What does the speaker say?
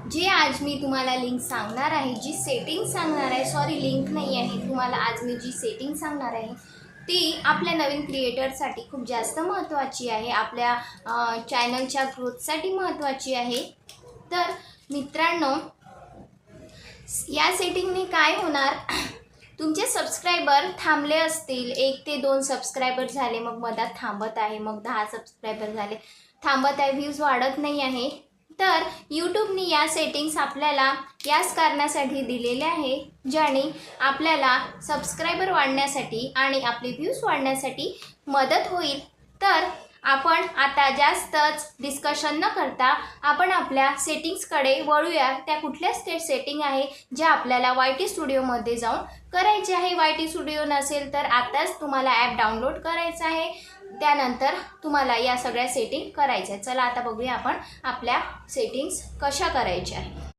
जे आज मी तुम्हाला लिंक सांगणार आहे, जी सेटिंग सांगणार आहे, सॉरी लिंक नाही आहे, तुम्हाला आज मी जी सेटिंग सांगणार आहे ती आपल्या नवीन क्रिएटरसाठी खूप जास्त महत्त्वाची आहे, आपल्या चॅनलच्या ग्रोथसाठी महत्त्वाची आहे। तर मित्रांनो, या सेटिंगने काय होणार, तुमचे सबस्क्रायबर थांबले असतील, 1 ते 2 सबस्क्रायबर झाले, मग मधात थांबत आहे, मग 10 सबस्क्रायबर झाले, थांबत आहे, व्ह्यूज वाढत नाही आहे, तर यूट्यूबने या सेटिंग्स आपल्याला याच कारणासाठी दिलेल्या आहे, ज्याने आपल्याला सबस्क्रायबर वाढण्यासाठी आणि आपले व्ह्यूज वाढण्यासाठी मदत होईल। तर आपण आता जास्तच डिस्कशन न करता आपण आपल्या सेटिंग्सकडे वळूया। त्या कुठल्या सेटिंग आहे ज्या आपल्याला YT स्टुडिओमध्ये जाऊन करायचे आहे। YT स्टुडिओ नसेल तर आताच तुम्हाला ॲप डाउनलोड करायचं आहे, त्यानंतर तुम्हाला या सगळ्या सेटिंग करायच्या। चला आता बघूया आपण आपल्या सेटिंग्स कशा करायच्या आहे।